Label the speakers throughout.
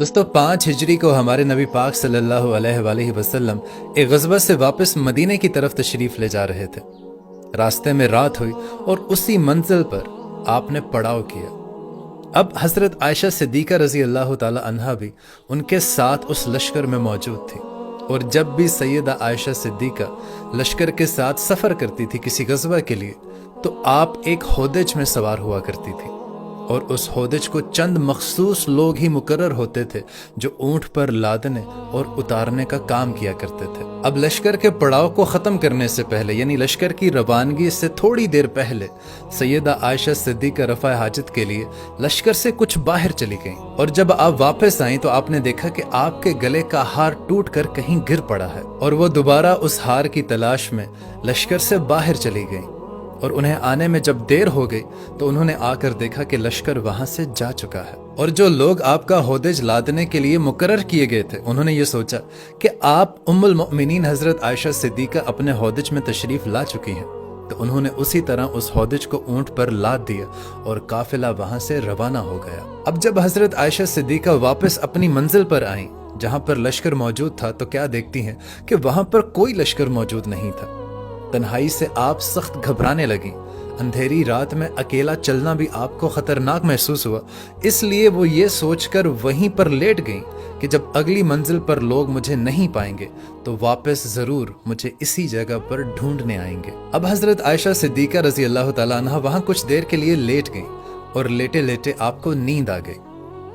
Speaker 1: दोस्तों 5 हिजरी को हमारे नबी पाक सल्लल्लाहु अलैहि वसल्लम एक गज़वा से वापस मदीने की तरफ तशरीफ़ ले जा रहे थे। रास्ते में रात हुई और उसी मंजिल पर आपने पड़ाव किया। अब हज़रत आयशा सिद्दीक़ा रज़ी अल्लाह ताला अन्हा भी उनके साथ उस लश्कर में मौजूद थी, और जब भी सैयदा आयशा सिद्दीक़ा लश्कर के साथ सफ़र करती थी किसी गज़वा के लिए, तो आप एक होदेज में सवार हुआ करती थी, और उस होदेज को चंद मखसूस लोग ही मुकर्रर होते थे जो ऊंट पर लादने और उतारने का काम किया करते थे। अब लश्कर के पड़ाव को ख़त्म करने से पहले, यानी लश्कर की रवानगी से थोड़ी देर पहले, सैयदा आयशा सिद्दीक़ा रफ़ा हाजत के लिए लश्कर से कुछ बाहर चली गईं, और जब आप वापस आईं तो आपने देखा कि आपके गले का हार टूट कर कहीं गिर पड़ा है, और वो दोबारा उस हार की तलाश में लश्कर से बाहर चली गईं। और उन्हें आने में जब देर हो गई तो उन्होंने आकर देखा कि लश्कर वहां से जा चुका है, और जो लोग आपका होदेज लादने के लिए मुकर्रर किए गए थे उन्होंने ये सोचा कि आप उम्मुल मोमिनीन हजरत आयशा सिद्दीक़ा अपने होदेज में तशरीफ ला चुकी हैं, तो उन्होंने उसी तरह उस होदेज को ऊंट पर लाद दिया और काफिला वहां से रवाना हो गया। अब जब हजरत आयशा सिद्दीक़ा वापस अपनी मंजिल पर आईं जहां पर लश्कर मौजूद था, तो क्या देखती हैं कि वहां पर कोई लश्कर मौजूद नहीं था। तन्हाई से आप सख्त घबराने लगी। अंधेरी रात में अकेला चलना भी आपको खतरनाक महसूस हुआ, इसलिए वो ये सोचकर वहीं पर लेट गईं कि जब अगली मंजिल पर लोग मुझे नहीं पाएंगे तो वापस जरूर मुझे इसी जगह पर ढूंढने आएंगे। अब हजरत आयशा सिद्दीक़ा रजी अल्लाह तआला अन्हा वहां कुछ देर के लिए लेट गईं, और लेटे लेटे आपको नींद आ गई।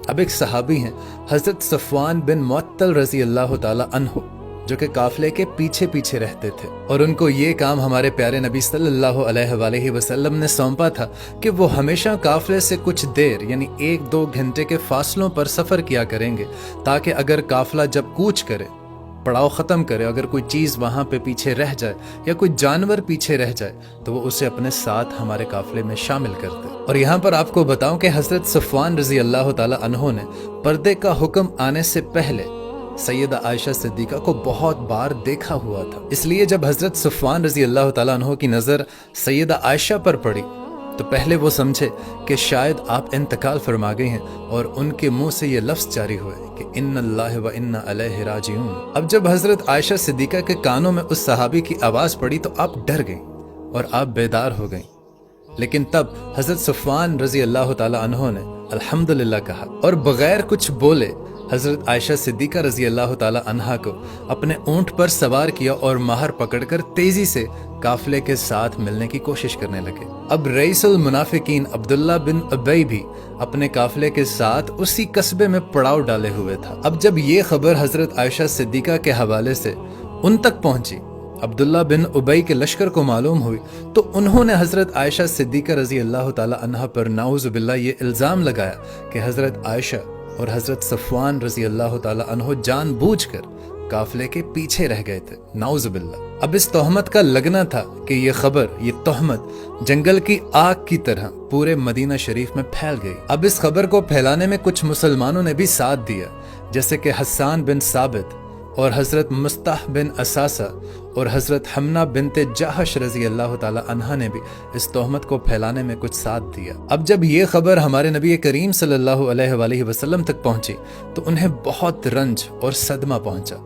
Speaker 1: अब एक सहाबी हैं हजरत सफ़वान बिन मुअत्तल रजी अल्लाह तआला अन्हु, जो कि काफले के पीछे पीछे रहते थे, और उनको ये काम हमारे प्यारे नबी सल्लल्लाहु अलैहि वसल्लम ने सौंपा था कि वो हमेशा काफले से कुछ देर यानी 1-2 घंटे के फासलों पर सफ़र किया करेंगे, ताकि अगर काफला जब कूच करे, पड़ाव ख़त्म करे, अगर कोई चीज़ वहाँ पे पीछे रह जाए या कोई जानवर पीछे रह जाए तो वो उसे अपने साथ हमारे काफले में शामिल कर दे। और यहाँ पर आपको बताऊं कि हज़रत सफ़वान रज़ी अल्लाह ताला अन्हो ने पर्दे का हुक्म आने से पहले सैयदा आयशा सिद्दीक़ा को बहुत बार देखा हुआ था, इसलिए जब हज़रत सफ़वान रज़ी अल्लाह ताला अन्हो की नज़र सैयदा आयशा पर पड़ी तो पहले वो समझे कि शायद आप इंतकाल फरमा गई हैं, और उनके मुंह से ये लफ्ज़ जारी हुए कि इन्नल्लाह व इन्ना अलैहि राजिऊन। अब जब हज़रत आयशा सिद्दीक़ा के कानों में उस सहाबी की आवाज़ पड़ी तो आप डर गईं और आप बेदार हो गईं, लेकिन तब हज़रत सफ़वान रज़ी अल्लाह ताला अन्हो ने अल्हम्दुलिल्लाह कहा, और बग़ैर कुछ बोले हज़रत आयशा सिद्दीक़ा रज़ी अल्लाह ताला अन्हा को अपने ऊंट पर सवार किया और माहर पकड़कर तेजी से काफले के साथ मिलने की कोशिश करने लगे। अब रईसुल मुनाफिकीन अब्दुल्ला बिन उबई भी अपने काफले के साथ उसी कस्बे में पड़ाव डाले हुए था। अब जब ये खबर हज़रत आयशा सिद्दीक़ा के हवाले से उन तक पहुंची, अब्दुल्ला बिन उबई के लश्कर को मालूम हुई, तो उन्होंने हज़रत आयशा सिद्दीक़ा रज़ी अल्लाह ताला अन्हा पर नाउज़ु बिल्लाह ये इल्ज़ाम लगाया कि हज़रत आयशा और हज़रत सफ़वान रज़ी अल्लाह ताला अन्हो जानबूझकर काफले के पीछे रह गए थे, नाउज़ु बिल्लाह। अब इस तोहमत का लगना था कि ये खबर, ये तोहमत जंगल की आग की तरह पूरे मदीना शरीफ में फैल गई। अब इस खबर को फैलाने में कुछ मुसलमानों ने भी साथ दिया, जैसे कि हस्सान बिन साबित और हज़रत मुस्ताह बिन असासा और हज़रत हमना बिनते जहश रज़ी अल्लाह ताला अन्हा ने भी इस तोहमत को फैलाने में कुछ साथ दिया। अब जब ये खबर हमारे नबी करीम सल्लल्लाहु अलैहि वसल्लम तक पहुंची तो उन्हें बहुत रंज और सदमा पहुंचा,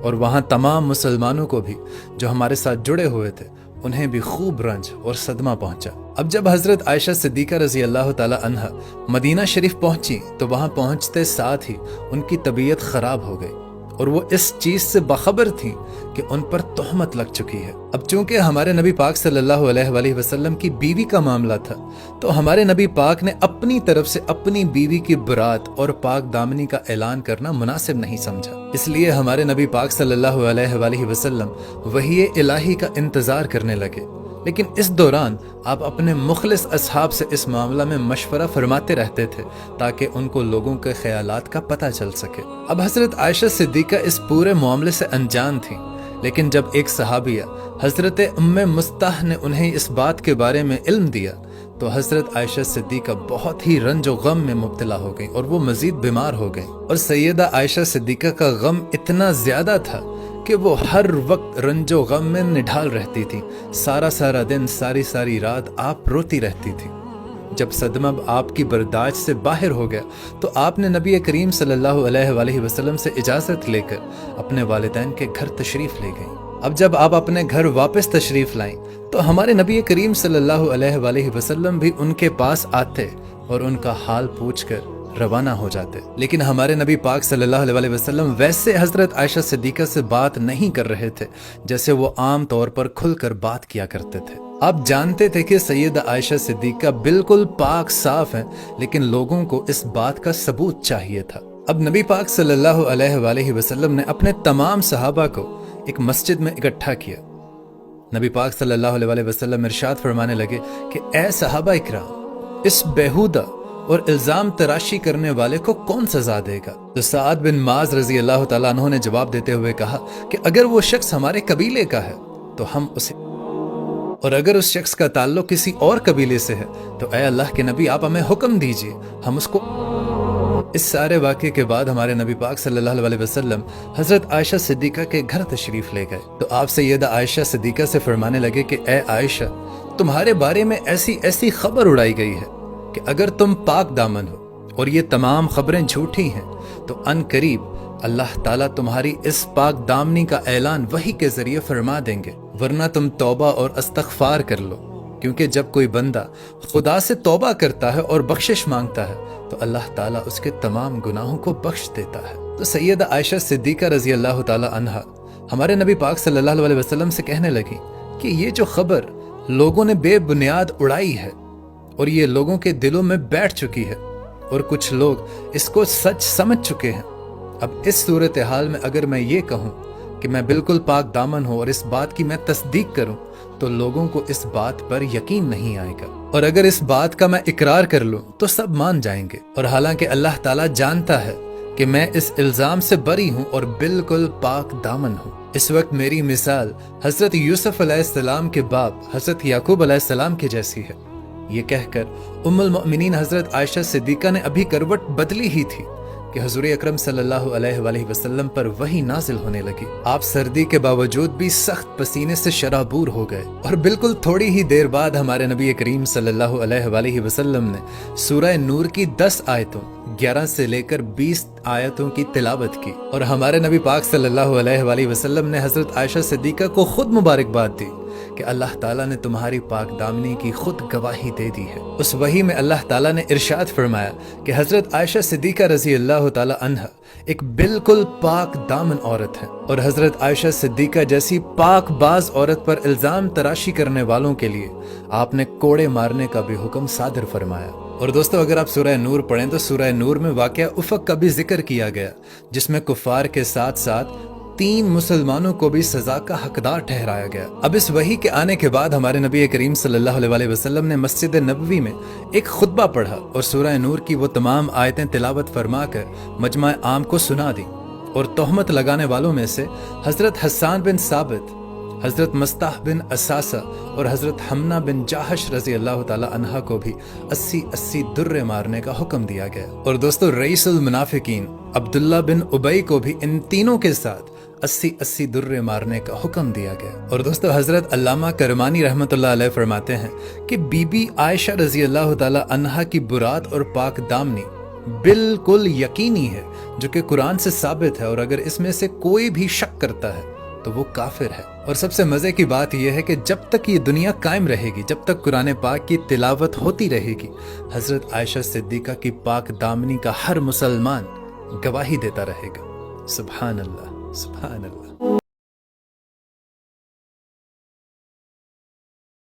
Speaker 1: और वहाँ तमाम मुसलमानों को भी जो हमारे साथ जुड़े हुए थे उन्हें भी खूब रंज और सदमा पहुंचा। अब जब हज़रत आयशा सिद्दीक़ा रज़ी अल्लाह ताला अन्हा मदीना शरीफ पहुंची तो वहाँ पहुंचते साथ ही उनकी तबीयत ख़राब हो गई, और वो इस चीज से बाखबर थी कि उन पर तोहमत लग चुकी है। अब चूंकि हमारे नबी पाक सल्लल्लाहु अलैहि वसल्लम की बीवी का मामला था, तो हमारे नबी पाक ने अपनी तरफ से अपनी बीवी की बरात और पाक दामनी का ऐलान करना मुनासिब नहीं समझा। इसलिए हमारे नबी पाक सल्लल्लाहु अलैहि वसल्लम वही इलाही का इंतजार करने लगे, लेकिन इस दौरान आप अपने मुखलिस असहाब से इस मामला में मशवरा फरमाते रहते थे ताकि उनको लोगों के ख्यालात का पता चल सके। अब हज़रत आयशा सिद्दीक़ा इस पूरे मामले से अनजान थी, लेकिन जब एक सहाबिया हज़रत उम्मे मुस्ताह ने उन्हें इस बात के बारे में इल्म दिया तो हज़रत आयशा सिद्दीक़ा बहुत ही रंजो गम में मुब्तला हो गई और वो मज़ीद बीमार हो गई। और सैयदा आयशा सिद्दीक़ा का गम इतना ज़्यादा था कि वो हर वक्त रंजो गम में निढाल रहती थी। सारा दिन सारी रात आप रोती रहती थी। جب صدمہ آپ کی برداشت سے باہر ہو گیا تو آپ نے نبی کریم صلی اللہ علیہ وآلہ وسلم سے اجازت لے کر اپنے والدین کے گھر تشریف لے گئیں۔ اب جب آپ اپنے گھر واپس تشریف لائیں تو ہمارے نبی کریم صلی اللہ علیہ وآلہ وسلم بھی ان کے پاس آتے اور ان کا حال پوچھ کر روانہ ہو جاتے، لیکن ہمارے نبی پاک صلی اللہ علیہ وآلہ وسلم ویسے حضرت عائشہ صدیقہ سے بات نہیں کر رہے تھے جیسے وہ عام طور پر کھل کر بات کیا کرتے تھے۔ آپ جانتے تھے کہ سیدہ عائشہ صدیقہ بالکل پاک صاف ہیں، لیکن لوگوں کو اس بات کا ثبوت چاہیے تھا۔ اب نبی پاک صلی اللہ علیہ وآلہ وسلم نے اپنے تمام صحابہ کو ایک مسجد میں اکٹھا کیا۔ نبی پاک صلی اللہ علیہ وآلہ وسلم ارشاد فرمانے لگے کہ اے صحابہ اکرام، اس بیہودہ اور الزام تراشی کرنے والے کو کون سزا دے گا؟ تو سعد بن معاذ رضی اللہ تعالیٰ عنہ نے جواب دیتے ہوئے کہا کہ اگر وہ شخص ہمارے قبیلے کا ہے تو ہم اسے، اور اگر اس شخص کا تعلق کسی اور قبیلے سے ہے تو اے اللہ کے نبی آپ ہمیں حکم دیجئے ہم اس کو۔ اس سارے واقعے کے بعد ہمارے نبی پاک صلی اللہ علیہ وسلم حضرت عائشہ صدیقہ کے گھر تشریف لے گئے تو آپ سیدہ عائشہ صدیقہ سے فرمانے لگے کہ اے عائشہ، تمہارے بارے میں ایسی خبر اڑائی گئی ہے کہ اگر تم پاک دامن ہو اور یہ تمام خبریں جھوٹی ہیں تو ان قریب اللہ تعالیٰ تمہاری اس پاک دامنی کا اعلان وحی کے ذریعے فرما دیں گے، ورنہ تم توبہ اور استغفار کر لو، کیونکہ جب کوئی بندہ خدا سے توبہ کرتا ہے اور بخشش مانگتا ہے تو اللہ تعالیٰ اس کے تمام گناہوں کو بخش دیتا ہے۔ تو سیدہ عائشہ صدیقہ رضی اللہ تعالیٰ عنہا ہمارے نبی پاک صلی اللہ علیہ وسلم سے کہنے لگی کہ یہ جو خبر لوگوں نے بے بنیاد اڑائی ہے اور یہ لوگوں کے دلوں میں بیٹھ چکی ہے اور کچھ لوگ اس کو سچ سمجھ چکے ہیں، اب اس صورتحال میں اگر میں یہ کہوں کہ میں بالکل پاک دامن ہوں اور اس بات کی میں تصدیق کروں تو لوگوں کو اس بات پر یقین نہیں آئے گا، اور اگر اس بات کا میں اقرار کر لوں تو سب مان جائیں گے، اور حالانکہ اللہ تعالیٰ جانتا ہے کہ میں اس الزام سے بری ہوں اور بالکل پاک دامن ہوں۔ اس وقت میری مثال حضرت یوسف علیہ السلام کے باپ حضرت یعقوب علیہ السلام کی جیسی ہے۔ یہ کہہ کر ام المؤمنین حضرت عائشہ صدیقہ نے ابھی کروٹ بدلی ہی تھی کہ حضور اکرم صلی اللہ علیہ وآلہ وسلم پر وحی نازل ہونے لگی۔ آپ سردی کے باوجود بھی سخت پسینے سے شرابور ہو گئے، اور بالکل تھوڑی ہی دیر بعد ہمارے نبی کریم صلی اللہ علیہ وآلہ وسلم نے سورہ نور کی 10 آیتوں 11 سے لے کر 20 آیتوں کی تلاوت کی، اور ہمارے نبی پاک صلی اللہ علیہ وآلہ وسلم نے حضرت عائشہ صدیقہ کو خود مبارکباد دی کہ اللہ تعالیٰ نے تمہاری پاک دامنی کی خود گواہی دے دی ہے۔ اس وحی میں اللہ تعالیٰ نے ارشاد فرمایا کہ حضرت عائشہ صدیقہ رضی اللہ تعالیٰ عنہا ایک بالکل پاک دامن عورت ہے، اور حضرت عائشہ صدیقہ جیسی پاک باز عورت پر الزام تراشی کرنے والوں کے لیے آپ نے کوڑے مارنے کا بھی حکم صادر فرمایا۔ اور دوستو، اگر آپ سورہ نور پڑھیں تو سورہ نور میں واقعہ افق کا بھی ذکر کیا گیا، جس میں کفار کے ساتھ ساتھ 3 مسلمانوں کو بھی سزا کا حقدار ٹھہرایا گیا۔ اب اس وحی کے آنے کے بعد ہمارے نبی کریم صلی اللہ علیہ وآلہ وسلم نے مسجد نبوی میں ایک خطبہ پڑھا اور سورہ نور کی وہ تمام آیتیں تلاوت فرما کر مجمع عام کو سنا دی، اور تہمت لگانے والوں میں سے حضرت حسان بن ثابت، حضرت مستح بن اساسہ اور حضرت حمنہ بن جاحش رضی اللہ تعالی عنہ کو بھی 80 درے مارنے کا حکم دیا گیا۔ اور دوستو، رئیس المنافقین عبداللہ بن ابی کو بھی ان تینوں کے ساتھ 80 درے مارنے کا حکم دیا گیا۔ اور دوستو، حضرت علامہ کرمانی رحمۃ اللہ علیہ فرماتے ہیں کہ بی بی عائشہ رضی اللہ تعالی عنہا کی برات اور پاک دامنی بالکل یقینی ہے، جو کہ قرآن سے ثابت ہے، اور اگر اس میں سے کوئی بھی شک کرتا ہے تو وہ کافر ہے۔ اور سب سے مزے کی بات یہ ہے کہ جب تک یہ دنیا قائم رہے گی، جب تک قرآن پاک کی تلاوت ہوتی رہے گی، حضرت عائشہ صدیقہ کی پاک دامنی کا ہر مسلمان گواہی دیتا رہے گا۔ سبحان اللہ، سبحان اللہ۔